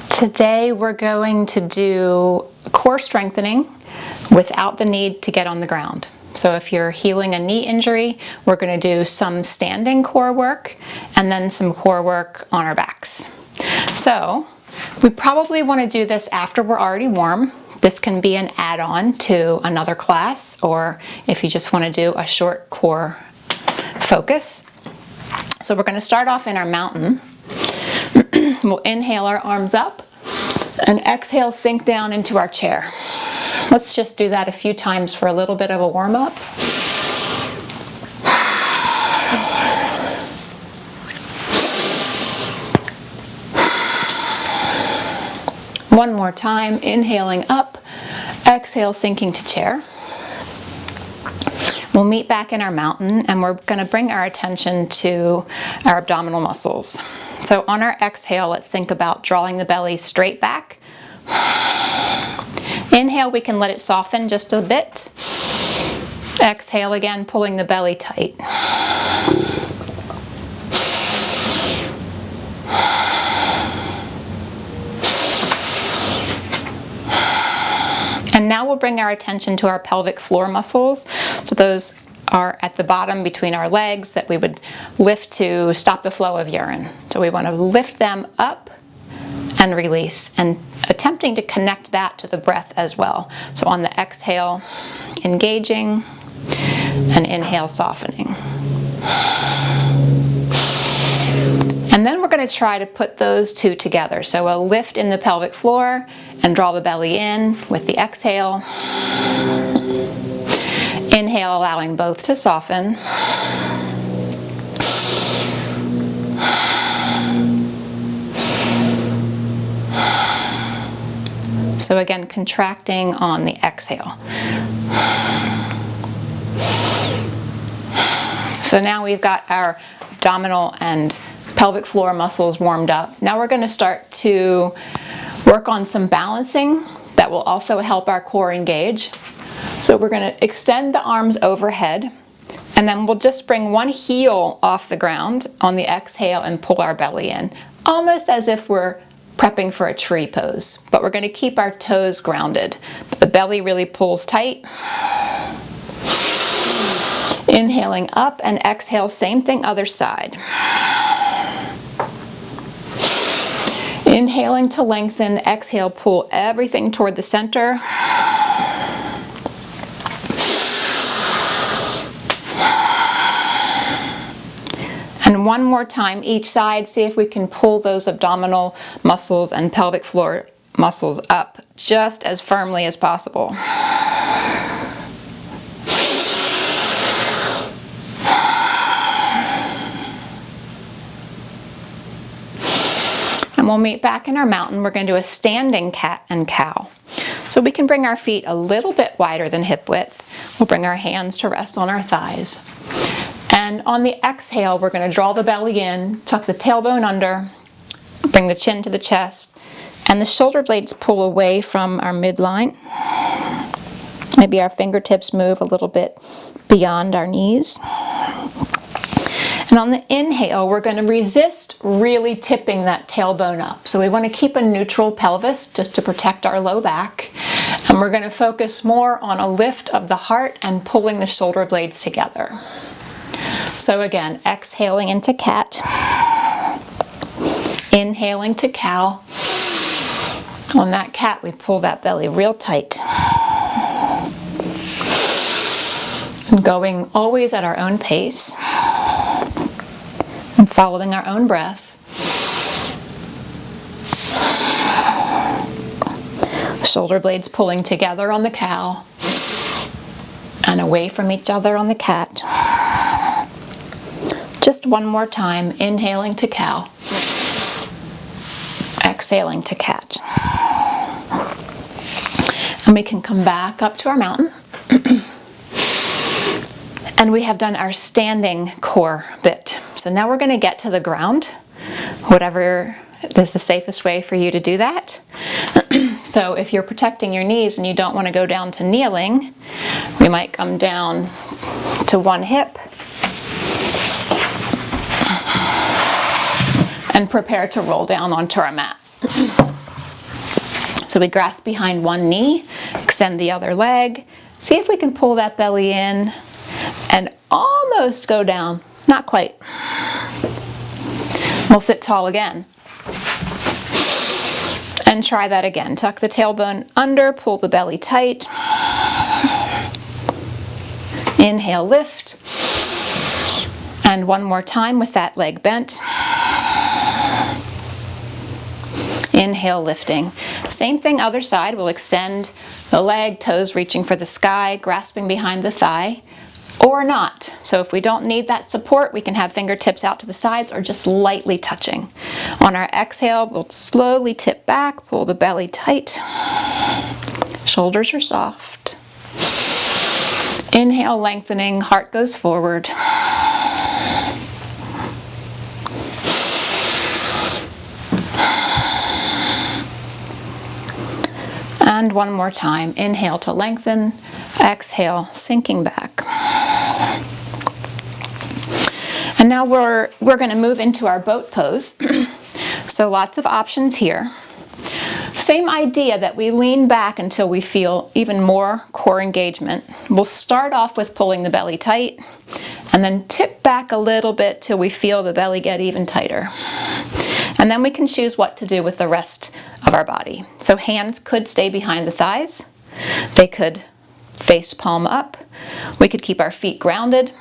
Today we're going to do core strengthening without the need to get on the ground. So if you're healing a knee injury, we're going to do some standing core work and then some core work on our backs. So we probably want to do this after we're already warm. This can be an add-on to another class, or if you just want to do a short core focus. So we're going to start off in our mountain. We'll inhale our arms up and exhale, sink down into our chair. Let's just do that a few times for a little bit of a warm-up. One more time, inhaling up, exhale, sinking to chair. We'll meet back in our mountain and we're going to bring our attention to our abdominal muscles. So on our exhale, let's think about drawing the belly straight back. Inhale, we can let it soften just a bit. Exhale again, pulling the belly tight. And now we'll bring our attention to our pelvic floor muscles. So those are at the bottom between our legs that we would lift to stop the flow of urine. So we want to lift them up and release, and attempting to connect that to the breath as well. So on the exhale, engaging, and inhale, softening. And then we're going to try to put those two together. So we'll lift in the pelvic floor and draw the belly in with the exhale. Inhale, allowing both to soften. So again, contracting on the exhale. So now we've got our abdominal and pelvic floor muscles warmed up. Now we're going to start to work on some balancing that will also help our core engage. So we're going to extend the arms overhead, and then we'll just bring one heel off the ground on the exhale and pull our belly in, almost as if we're prepping for a tree pose. But we're going to keep our toes grounded. The belly really pulls tight. Inhaling up and exhale, same thing other side. Inhaling to lengthen, exhale, pull everything toward the center. And one more time each side, see if we can pull those abdominal muscles and pelvic floor muscles up just as firmly as possible. And we'll meet back in our mountain. We're going to do a standing cat and cow. So we can bring our feet a little bit wider than hip width. We'll bring our hands to rest on our thighs. And on the exhale, we're going to draw the belly in, tuck the tailbone under, bring the chin to the chest, and the shoulder blades pull away from our midline. Maybe our fingertips move a little bit beyond our knees. And on the inhale, we're going to resist really tipping that tailbone up. So we want to keep a neutral pelvis just to protect our low back. And we're going to focus more on a lift of the heart and pulling the shoulder blades together. So again, exhaling into cat. Inhaling to cow. On that cat, we pull that belly real tight. And going always at our own pace. And following our own breath. Shoulder blades pulling together on the cow and away from each other on the cat. Just one more time, inhaling to cow, exhaling to cat. And we can come back up to our mountain. And we have done our standing core bit. So now we're going to get to the ground, whatever is the safest way for you to do that. So if you're protecting your knees and you don't want to go down to kneeling, we might come down to one hip and prepare to roll down onto our mat. So we grasp behind one knee, extend the other leg, see if we can pull that belly in and almost go down, not quite. We'll sit tall again. And try that again. Tuck the tailbone under, pull the belly tight. Inhale, lift. And one more time with that leg bent. Inhale, lifting. Same thing, other side. We'll extend the leg, toes reaching for the sky, grasping behind the thigh, or not. So if we don't need that support, we can have fingertips out to the sides or just lightly touching. On our exhale, we'll slowly tip back, pull the belly tight. Shoulders are soft. Inhale, lengthening, heart goes forward. And one more time. Inhale to lengthen, exhale, sinking back. And now we're going to move into our boat pose. So lots of options here. Same idea that we lean back until we feel even more core engagement. We'll start off with pulling the belly tight and then tip back a little bit till we feel the belly get even tighter. And then we can choose what to do with the rest of our body. So hands could stay behind the thighs. They could face palm up. We could keep our feet grounded.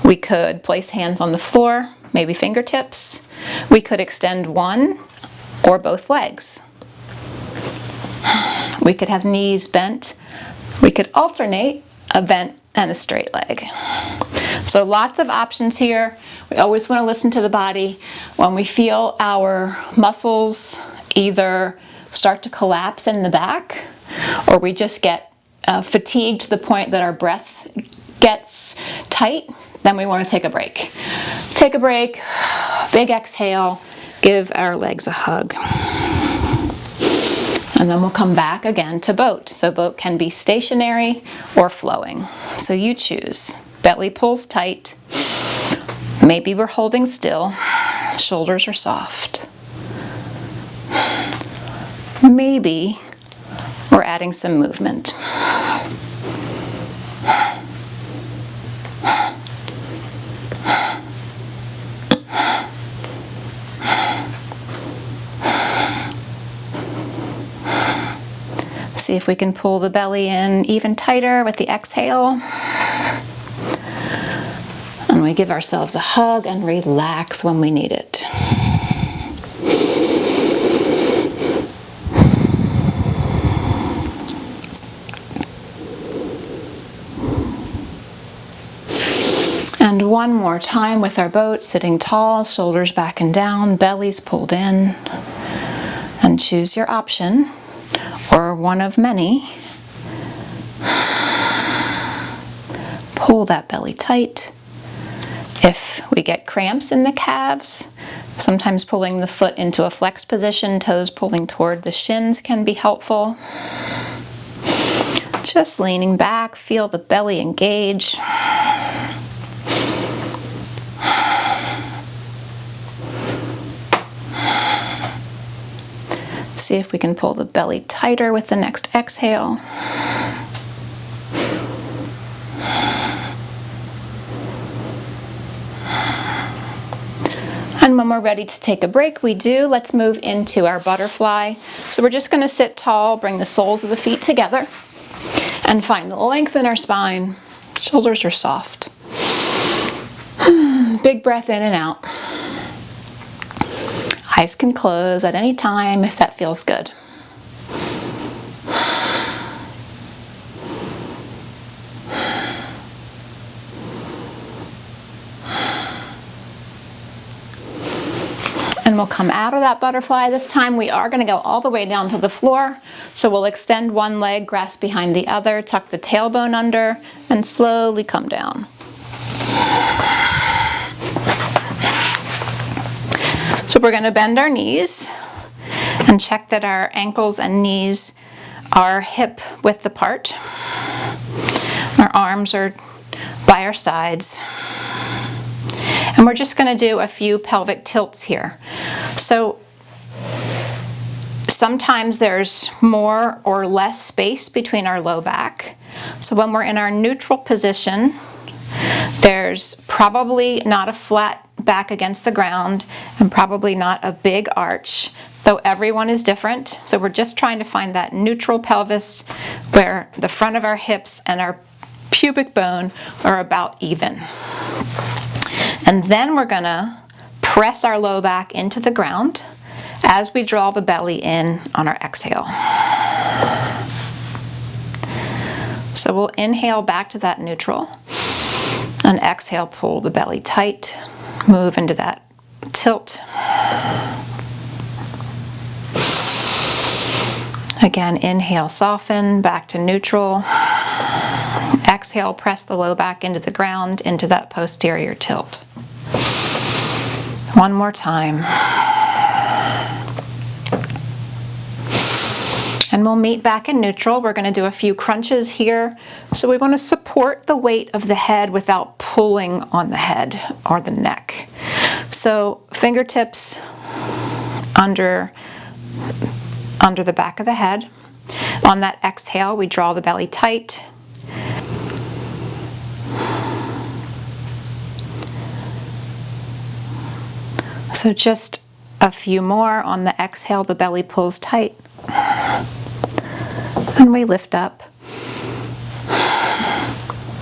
We could place hands on the floor, maybe fingertips. We could extend one or both legs. We could have knees bent. We could alternate a bent and a straight leg. So lots of options here. We always want to listen to the body. When we feel our muscles either start to collapse in the back or we just get fatigued to the point that our breath gets tight, then we want to take a break. Take a break, big exhale, give our legs a hug. And then we'll come back again to boat. So boat can be stationary or flowing. So you choose. Belly pulls tight. Maybe we're holding still. Shoulders are soft. Maybe we're adding some movement. See if we can pull the belly in even tighter with the exhale. And we give ourselves a hug and relax when we need it. And one more time with our boat, sitting tall, shoulders back and down, bellies pulled in. And choose your option, or one of many. Pull that belly tight. If we get cramps in the calves, sometimes pulling the foot into a flex position, toes pulling toward the shins can be helpful. Just leaning back, feel the belly engage. See if we can pull the belly tighter with the next exhale. And when we're ready to take a break, we do. Let's move into our butterfly. So we're just going to sit tall, bring the soles of the feet together, and find the length in our spine. Shoulders are soft. Big breath in and out. Eyes can close at any time if that feels good. And we'll come out of that butterfly. This time we are going to go all the way down to the floor. So we'll extend one leg, grasp behind the other, tuck the tailbone under, and slowly come down. So we're going to bend our knees and check that our ankles and knees are hip width apart. Our arms are by our sides. And we're just going to do a few pelvic tilts here. So sometimes there's more or less space between our low back. So when we're in our neutral position, there's probably not a flat back against the ground and probably not a big arch, though everyone is different. So we're just trying to find that neutral pelvis where the front of our hips and our pubic bone are about even. And then we're going to press our low back into the ground as we draw the belly in on our exhale. So we'll inhale back to that neutral and exhale, pull the belly tight, move into that tilt. Again, inhale, soften, back to neutral. Exhale, press the low back into the ground, into that posterior tilt. One more time. And we'll meet back in neutral. We're going to do a few crunches here. So we want to support the weight of the head without pulling on the head or the neck. So fingertips under the back of the head. On that exhale, we draw the belly tight. So just a few more. On the exhale, the belly pulls tight. And we lift up.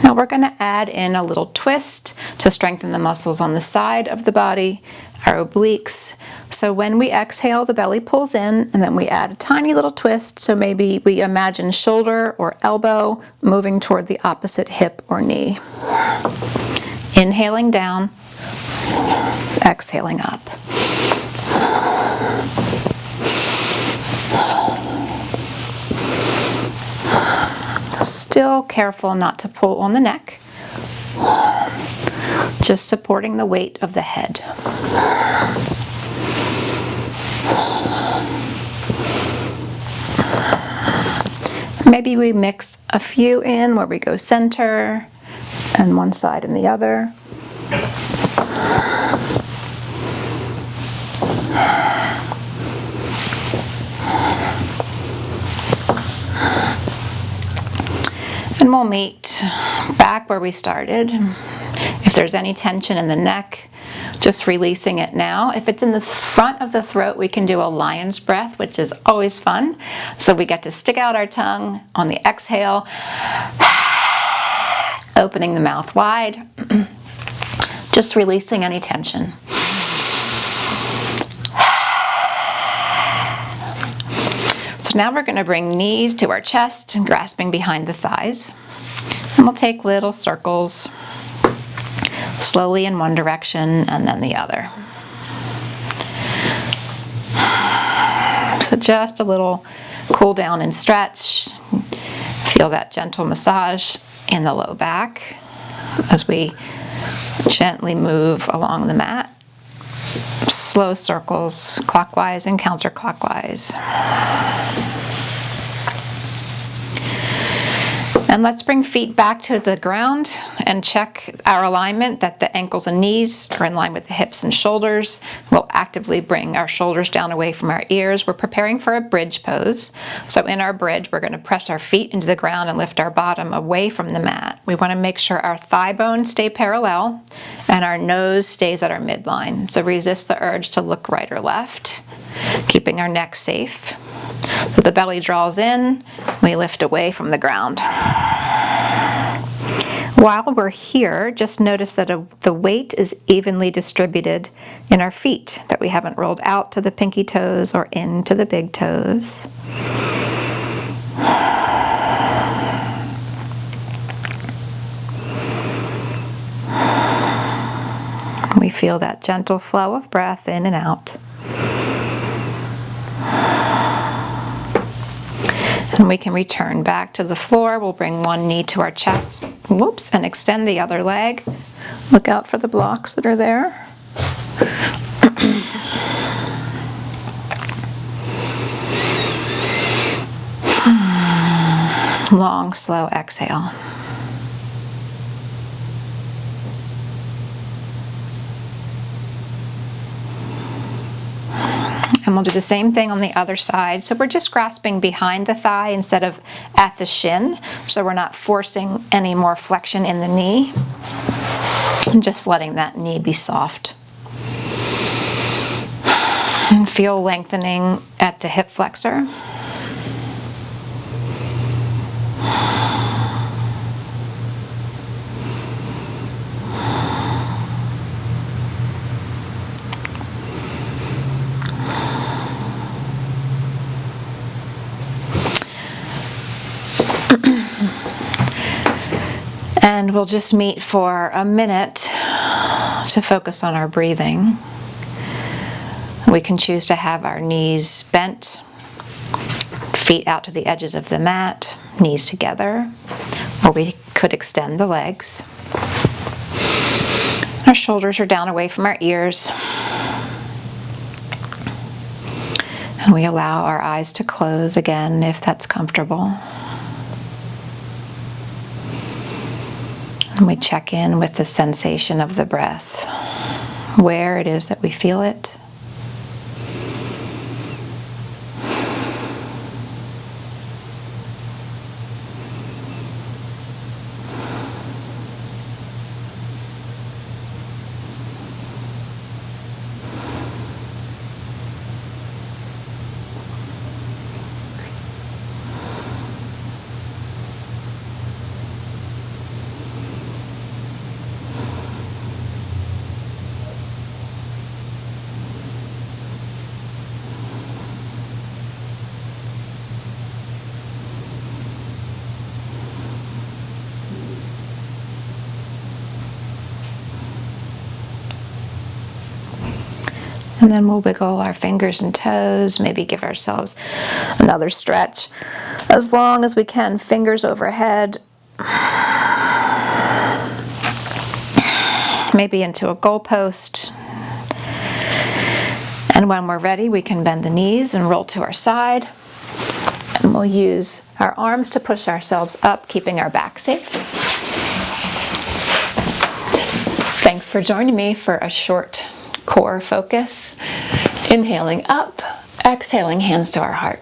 Now we're going to add in a little twist to strengthen the muscles on the side of the body, our obliques. So when we exhale, the belly pulls in, and then we add a tiny little twist. So maybe we imagine shoulder or elbow moving toward the opposite hip or knee. Inhaling down, exhaling up. Still careful not to pull on the neck, just supporting the weight of the head. Maybe we mix a few in where we go center and one side and the other. And we'll meet back where we started. If there's any tension in the neck, just releasing it now. If it's in the front of the throat, we can do a lion's breath, which is always fun. So we get to stick out our tongue on the exhale, opening the mouth wide, just releasing any tension. So now we're going to bring knees to our chest and grasping behind the thighs. And we'll take little circles, slowly in one direction and then the other. So just a little cool down and stretch. Feel that gentle massage in the low back as we gently move along the mat. Slow circles, clockwise and counterclockwise. And let's bring feet back to the ground and check our alignment, that the ankles and knees are in line with the hips and shoulders. We'll actively bring our shoulders down away from our ears. We're preparing for a bridge pose. So in our bridge, we're going to press our feet into the ground and lift our bottom away from the mat. We want to make sure our thigh bones stay parallel and our nose stays at our midline. So resist the urge to look right or left, keeping our neck safe. So the belly draws in, we lift away from the ground. While we're here, just notice that the weight is evenly distributed in our feet, that we haven't rolled out to the pinky toes or into the big toes. We feel that gentle flow of breath in and out. And we can return back to the floor. We'll bring one knee to our chest, whoops, and extend the other leg. Look out for the blocks that are there. Long, slow exhale. And we'll do the same thing on the other side. So we're just grasping behind the thigh instead of at the shin. So we're not forcing any more flexion in the knee. And just letting that knee be soft. And feel lengthening at the hip flexor. And we'll just meet for a minute to focus on our breathing. We can choose to have our knees bent, feet out to the edges of the mat, knees together, or we could extend the legs. Our shoulders are down away from our ears. And we allow our eyes to close again if that's comfortable. And we check in with the sensation of the breath, where it is that we feel it. And then we'll wiggle our fingers and toes, maybe give ourselves another stretch as long as we can, fingers overhead, maybe into a goalpost. And when we're ready, we can bend the knees and roll to our side. And we'll use our arms to push ourselves up, keeping our back safe. Thanks for joining me for a short core focus. Inhaling up, exhaling, hands to our heart.